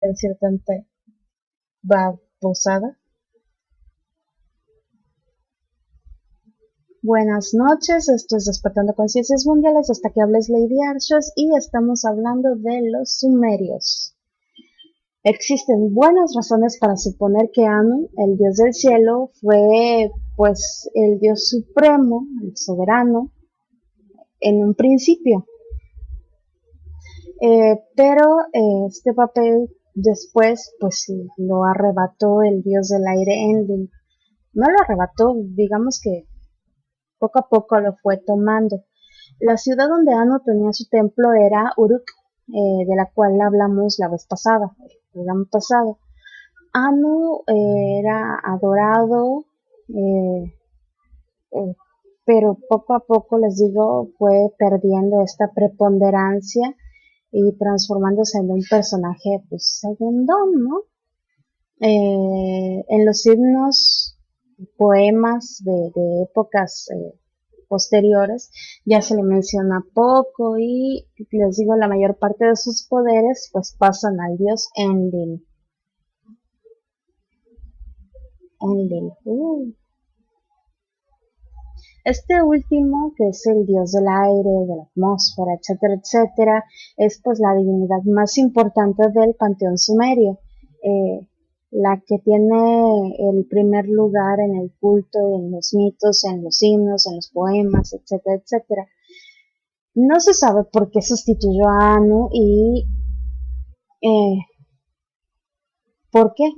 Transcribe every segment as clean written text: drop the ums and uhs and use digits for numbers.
decir tanta babosada. Buenas noches, esto es Despertando Conciencias Mundiales, hasta que hables Lady Archers y estamos hablando de los sumerios. Existen buenas razones para suponer que Anu, el dios del cielo, fue pues el dios supremo, el soberano, en un principio. Pero este papel después pues lo arrebató el dios del aire Enlil. No lo arrebató, digamos que poco a poco lo fue tomando. La ciudad donde Anu tenía su templo era Uruk, de la cual hablamos la vez pasada, el programa pasado. Anu era adorado, eh, eh, pero poco a poco, les digo, fue perdiendo esta preponderancia y transformándose en un personaje, pues, segundón, ¿no? En los himnos, poemas de épocas posteriores, ya se le menciona poco y les digo, la mayor parte de sus poderes pues pasan al dios Enlil. Enlil. Este último, que es el dios del aire, de la atmósfera, etcétera, etcétera, es pues la divinidad más importante del panteón sumerio, la que tiene el primer lugar en el culto, en los mitos, en los himnos, en los poemas, etcétera, etcétera. No se sabe por qué sustituyó a Anu y por qué,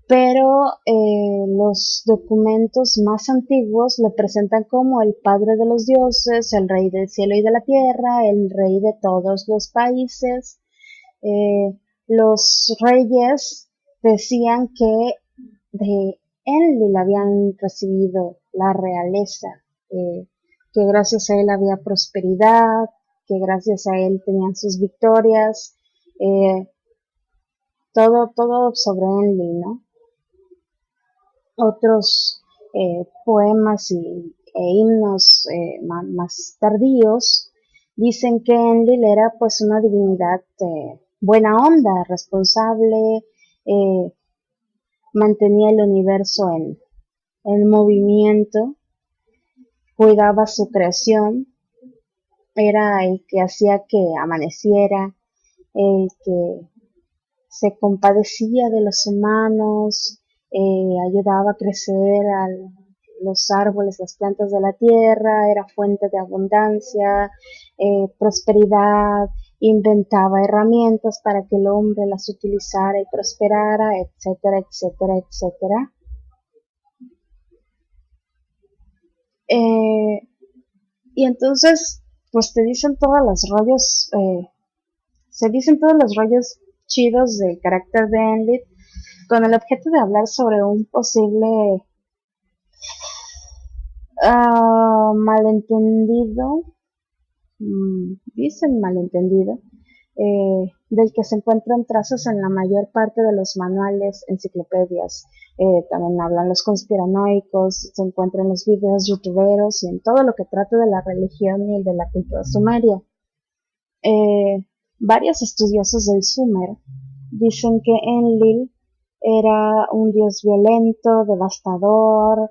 pero los documentos más antiguos lo presentan como el padre de los dioses, el rey del cielo y de la tierra, el rey de todos los países. Los reyes decían que de Enlil habían recibido la realeza, que gracias a él había prosperidad, que gracias a él tenían sus victorias, todo sobre Enlil, ¿no? Otros poemas e himnos más tardíos dicen que Enlil era pues una divinidad buena onda, responsable, mantenía el universo en movimiento, cuidaba su creación, era el que hacía que amaneciera, el que se compadecía de los humanos, ayudaba a crecer a los árboles, las plantas de la tierra, era fuente de abundancia, prosperidad, inventaba herramientas para que el hombre las utilizara y prosperara, etcétera, etcétera, etcétera. Y entonces, pues te dicen todos los rollos, se dicen todos los rollos chidos del carácter de Enlil, con el objeto de hablar sobre un posible malentendido, dicen malentendido, del que se encuentran trazos en la mayor parte de los manuales, enciclopedias, también hablan los conspiranoicos, se encuentran los videos youtuberos y en todo lo que trata de la religión y de la cultura sumeria. Varios estudiosos del Sumer dicen que Enlil era un dios violento, devastador,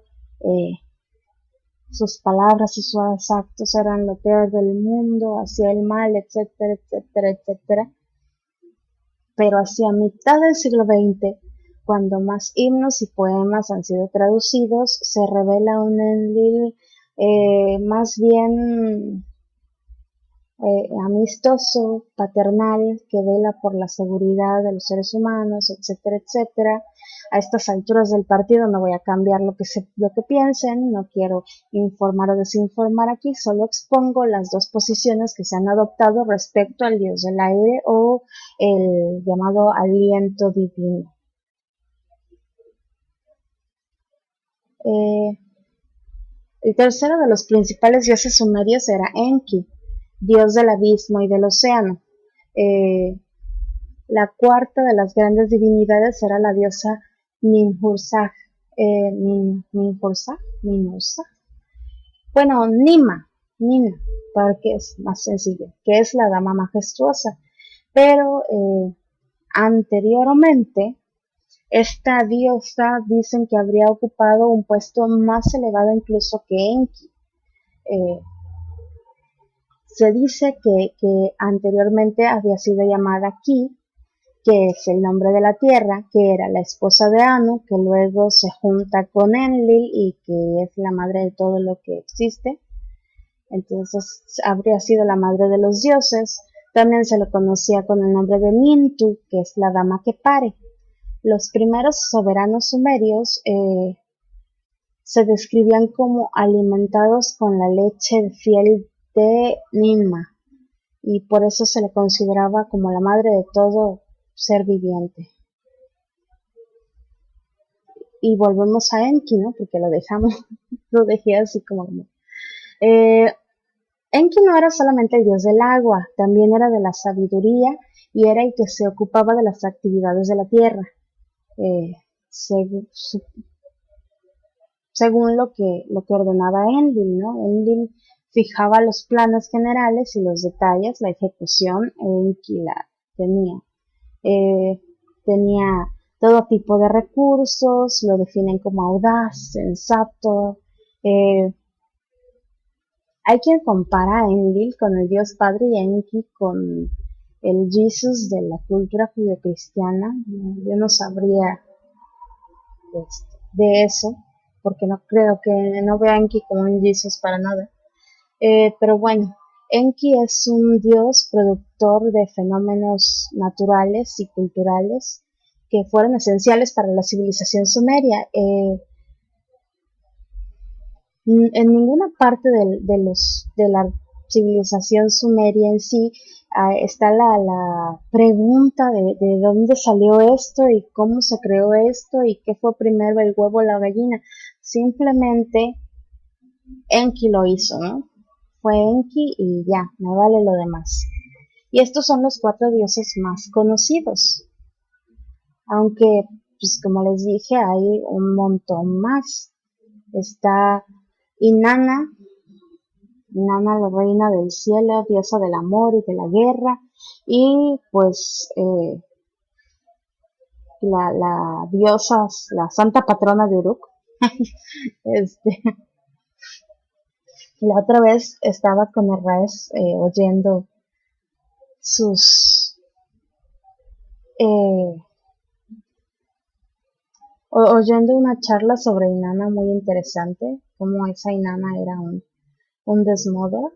sus palabras y sus actos eran lo peor del mundo, hacía el mal, etcétera, etcétera, etcétera. Pero hacia mitad del siglo XX, cuando más himnos y poemas han sido traducidos, se revela un Enlil más bien amistoso, paternal, que vela por la seguridad de los seres humanos, etcétera, etcétera. A estas alturas del partido no voy a cambiar lo que piensen, no quiero informar o desinformar aquí, solo expongo las dos posiciones que se han adoptado respecto al dios del aire o el llamado aliento divino. El tercero de los principales dioses sumerios era Enki, dios del abismo y del océano. La cuarta de las grandes divinidades era la diosa Ninhursag. Ninhursag. Bueno, Nina, porque es más sencillo, que es la dama majestuosa. Pero Anteriormente, esta diosa dicen que habría ocupado un puesto más elevado incluso que Enki. Eh, Se dice que anteriormente había sido llamada Ki, que es el nombre de la tierra, que era la esposa de Anu, que luego se junta con Enlil y que es la madre de todo lo que existe. Entonces habría sido la madre de los dioses. También se le conocía con el nombre de Nintu, que es la dama que pare. Los primeros soberanos sumerios se describían como alimentados con la leche fiel de Ninma, y por eso se le consideraba como la madre de todo ser viviente. Y volvemos a Enki, ¿no? Porque lo dejamos, lo dejé así como... Eh, Enki no era solamente el dios del agua, también era de la sabiduría y era el que se ocupaba de las actividades de la tierra. Según, según lo que ordenaba Enlil, ¿no? Enlil fijaba los planes generales y los detalles, la ejecución, Enki la tenía. Tenía todo tipo de recursos, lo definen como audaz, sensato. Hay quien compara a Enlil con el Dios Padre y a Enki con el Jesus de la cultura judeocristiana. Yo no sabría de eso, porque no creo que no vea a Enki como un Jesus para nada. Pero bueno, Enki es un dios productor de fenómenos naturales y culturales que fueron esenciales para la civilización sumeria. En ninguna parte de la civilización sumeria en sí está la pregunta de dónde salió esto y cómo se creó esto y qué fue primero, el huevo o la gallina. Simplemente Enki lo hizo, ¿no? Fue Enki y ya, me vale lo demás. Y estos son los 4 dioses más conocidos. Aunque, pues como les dije, hay un montón más. Está Inanna, Inanna la reina del cielo, diosa del amor y de la guerra. Y pues la diosa, la santa patrona de Uruk. este, la otra vez estaba con Erraes oyendo sus eh, oyendo una charla sobre Inanna muy interesante, como esa Inanna era un desmoder.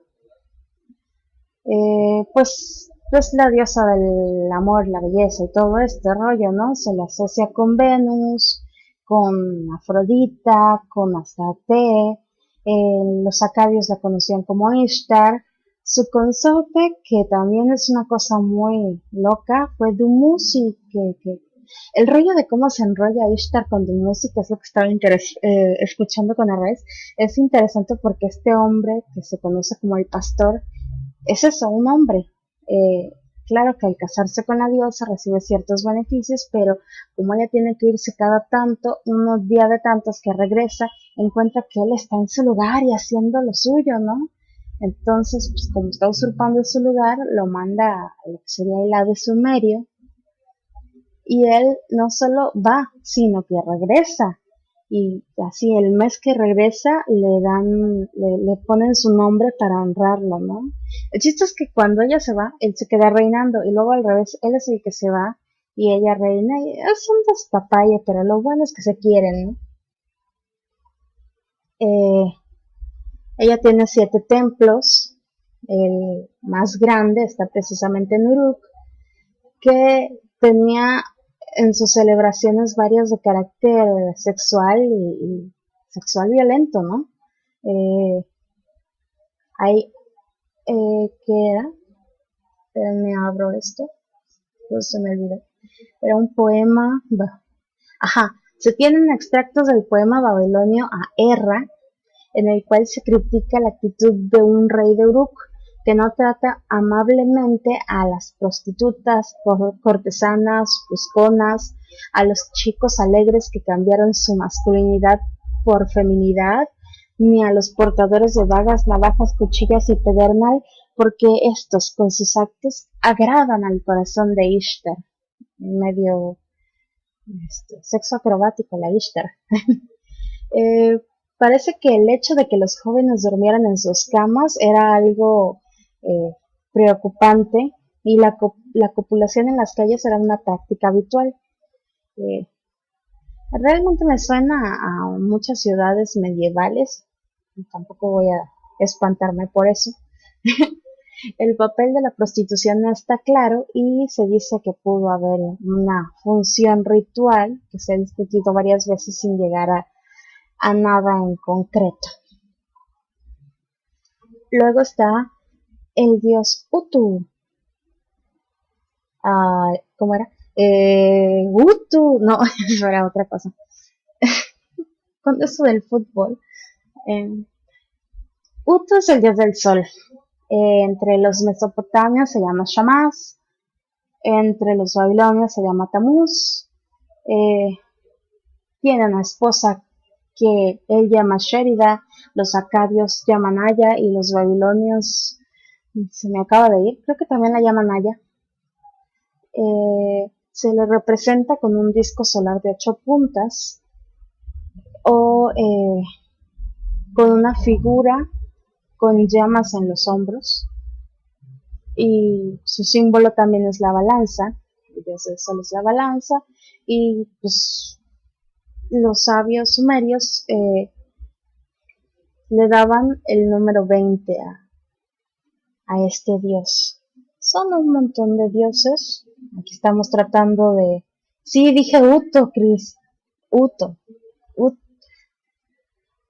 Pues la diosa del amor, la belleza y todo este rollo, ¿no? Se le asocia con Venus, con Afrodita, con Astarte. Los acadios la conocían como Ishtar. Su consorte, que también es una cosa muy loca, fue Dumuzi, que el rollo de cómo se enrolla Ishtar con Dumuzi, que es lo que estaba escuchando con Arres, es interesante porque este hombre, que se conoce como el pastor, es eso, un hombre. Claro que al casarse con la diosa recibe ciertos beneficios, pero como ella tiene que irse cada tanto, unos días de tantos que regresa, encuentra que él está en su lugar y haciendo lo suyo, ¿no? Entonces, pues como está usurpando su lugar, lo manda a lo que sería el Hades Sumerio, y él no solo va, sino que regresa. Y así el mes que regresa le ponen su nombre para honrarlo, ¿no? El chiste es que cuando ella se va, él se queda reinando y luego al revés, él es el que se va y ella reina y es un despapalle, pero lo bueno es que se quieren, ¿no? Ella tiene 7 templos, el más grande está precisamente en Uruk, que tenía en sus celebraciones varias de carácter sexual y sexual violento, ¿no? Hay, ¿qué era? Me abro esto, pues se me olvidó. Era un poema, ajá, se tienen extractos del poema babilonio a Erra, en el cual se critica la actitud de un rey de Uruk, que no trata amablemente a las prostitutas, cortesanas, busconas, a los chicos alegres que cambiaron su masculinidad por feminidad, ni a los portadores de dagas, navajas, cuchillas y pedernal, porque estos con sus actos agradan al corazón de Ishtar. medio sexo acrobático, la Ishtar. Eh, Parece que el hecho de que los jóvenes durmieran en sus camas era algo preocupante y la copulación en las calles era una práctica habitual. Eh, Realmente me suena a muchas ciudades medievales, y tampoco voy a espantarme por eso. El papel de la prostitución no está claro y se dice que pudo haber una función ritual que se ha discutido varias veces sin llegar a nada en concreto. Luego está el dios Utu. ¿Cómo era? Utu, no, eso era otra cosa. Con eso del fútbol. Eh, Utu es el dios del sol. Entre los mesopotamios se llama Shamash, entre los babilonios se llama Tamuz. Tiene una esposa que él llama Sherida, los acadios llaman Aya y los babilonios, se me acaba de ir, creo que también la llaman Aya. Se le representa con un disco solar de 8 puntas o con una figura con llamas en los hombros, y su símbolo también es la balanza, el dios del sol es la balanza, y pues los sabios sumerios le daban el número 20 a este dios. Son un montón de dioses. Aquí estamos tratando de... Sí, dije Uto, Chris. Uto.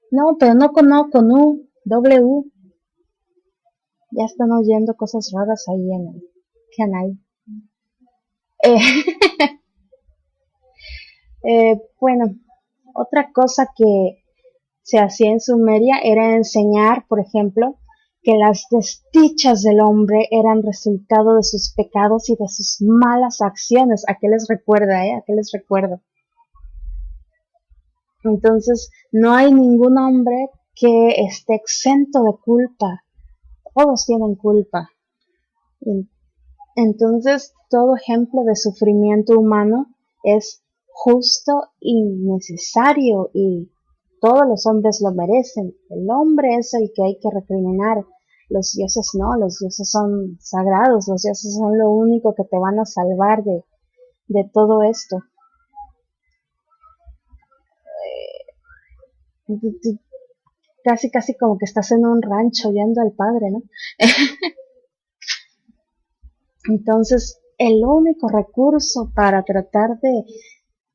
No, pero no con O, con U. Doble U. Ya están oyendo cosas raras ahí en el canal. Eh, bueno, otra cosa que se hacía en Sumeria era enseñar, por ejemplo, que las desdichas del hombre eran resultado de sus pecados y de sus malas acciones. ¿A qué les recuerda, ¿A qué les recuerdo? Entonces, no hay ningún hombre que esté exento de culpa. Todos tienen culpa. Entonces, todo ejemplo de sufrimiento humano es justo y necesario, y todos los hombres lo merecen. El hombre es el que hay que recriminar. Los dioses no, los dioses son sagrados, los dioses son lo único que te van a salvar de todo esto. Casi como que estás en un rancho oyendo al padre, ¿no? Entonces, el único recurso para tratar de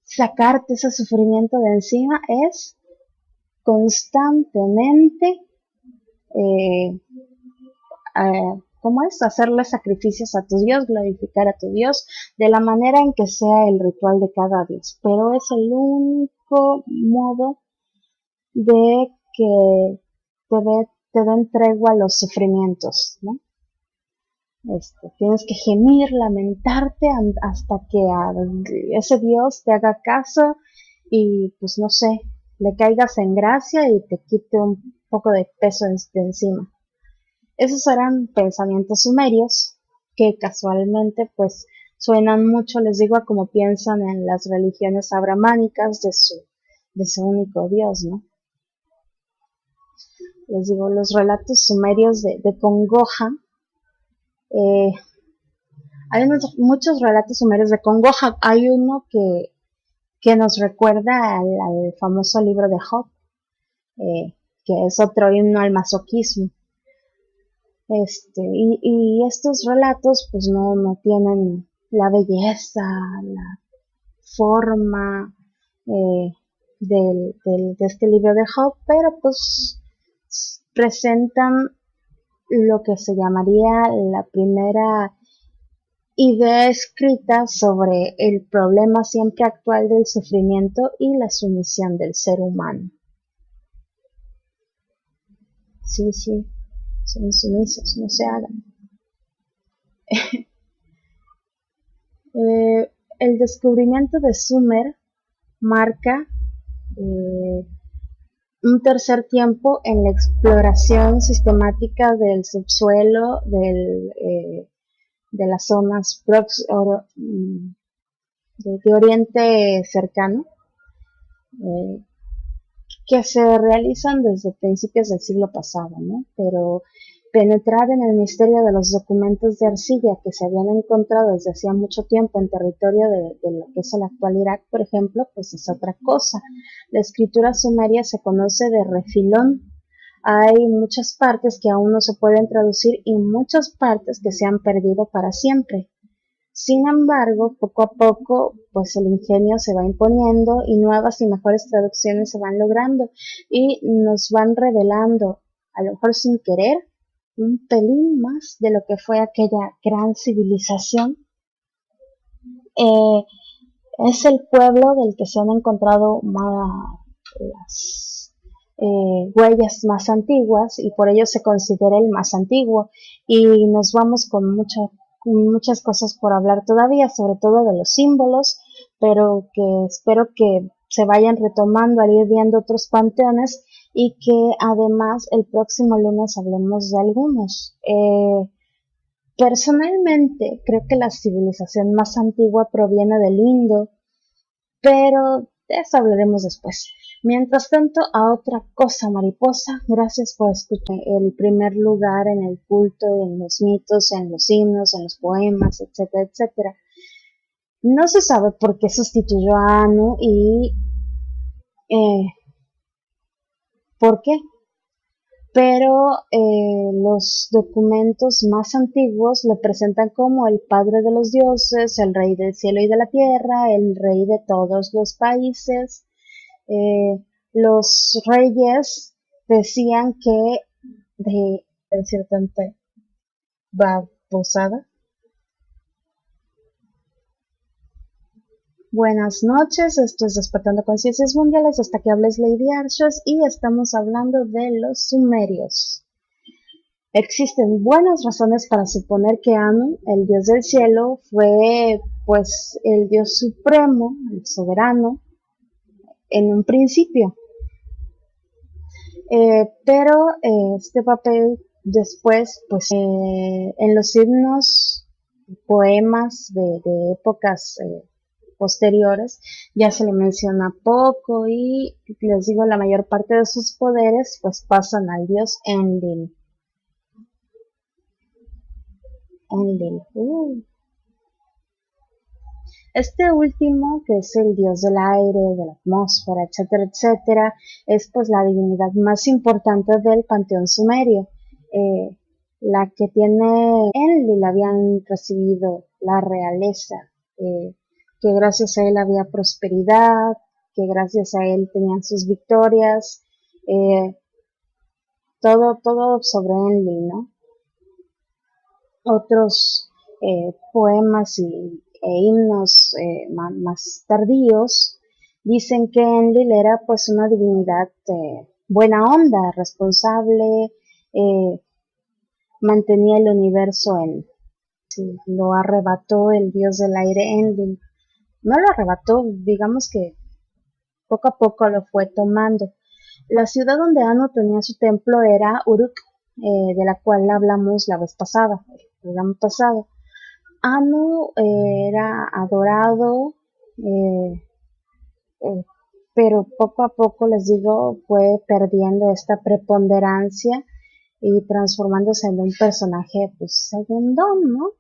sacarte ese sufrimiento de encima es constantemente, ¿cómo es? Hacerle sacrificios a tu Dios, glorificar a tu Dios de la manera en que sea el ritual de cada Dios. Pero es el único modo de que te den tregua a los sufrimientos, ¿no? Tienes que gemir, lamentarte hasta que ese Dios te haga caso y pues no sé, le caigas en gracia y te quite un poco de peso de encima. Esos eran pensamientos sumerios que casualmente pues suenan mucho, les digo, a como piensan en las religiones abrahámicas de su único Dios, ¿no? Les digo, los relatos sumerios de congoja. Hay muchos relatos sumerios de congoja. Hay uno que nos recuerda al famoso libro de Job, que es otro himno al masoquismo. Y estos relatos pues no tienen la belleza, la forma de este libro de Job, pero pues presentan lo que se llamaría la primera idea escrita sobre el problema siempre actual del sufrimiento y la sumisión del ser humano. Sí, son sumisos, no se hagan. El descubrimiento de Sumer marca un tercer tiempo en la exploración sistemática del subsuelo de las zonas de Oriente cercano, eh, que se realizan desde principios del siglo pasado, ¿no? Pero penetrar en el misterio de los documentos de arcilla que se habían encontrado desde hacía mucho tiempo en territorio de lo que es el actual Irak, por ejemplo, pues es otra cosa. La escritura sumeria se conoce de refilón. Hay muchas partes que aún no se pueden traducir y muchas partes que se han perdido para siempre. Sin embargo, poco a poco, pues el ingenio se va imponiendo y nuevas y mejores traducciones se van logrando y nos van revelando, a lo mejor sin querer, un pelín más de lo que fue aquella gran civilización. Eh, es el pueblo del que se han encontrado más, las huellas más antiguas y por ello se considera el más antiguo y nos vamos con muchas cosas por hablar todavía, sobre todo de los símbolos, pero que espero que se vayan retomando al ir viendo otros panteones y que además el próximo lunes hablemos de algunos. Personalmente creo que la civilización más antigua proviene del Indo, pero de eso hablaremos después. Mientras tanto, a otra cosa, mariposa, gracias por escuchar el primer lugar en el culto, en los mitos, en los himnos, en los poemas, etcétera, etcétera. No se sabe por qué sustituyó a Anu y por qué, pero los documentos más antiguos lo presentan como el padre de los dioses, el rey del cielo y de la tierra, el rey de todos los países. Los reyes decían que de decir tanta babosada. Buenas noches, esto es Despertando Conciencias Mundiales, hasta que hables Lady Arshos y estamos hablando de los sumerios. Existen buenas razones para suponer que Anu, el dios del cielo, fue pues el dios supremo, el soberano, en un principio. Pero este papel después, pues en los himnos, poemas de épocas posteriores, ya se le menciona poco y les digo, la mayor parte de sus poderes pues pasan al dios Enlil. Enlil. Este último, que es el dios del aire, de la atmósfera, etcétera, etcétera, es pues la divinidad más importante del panteón sumerio. La que tiene Enlil habían recibido la realeza, que gracias a él había prosperidad, que gracias a él tenían sus victorias, todo sobre Enlil, ¿no? Otros poemas e himnos más tardíos dicen que Enlil era pues una divinidad buena onda, responsable, mantenía el universo en sí, lo arrebató el dios del aire Enlil. No lo arrebató, digamos que poco a poco lo fue tomando. La ciudad donde Anu tenía su templo era Uruk, de la cual hablamos la vez pasada, el programa pasado. Anu era adorado, eh, eh, pero poco a poco, les digo, fue perdiendo esta preponderancia y transformándose en un personaje, pues, segundón, ¿no?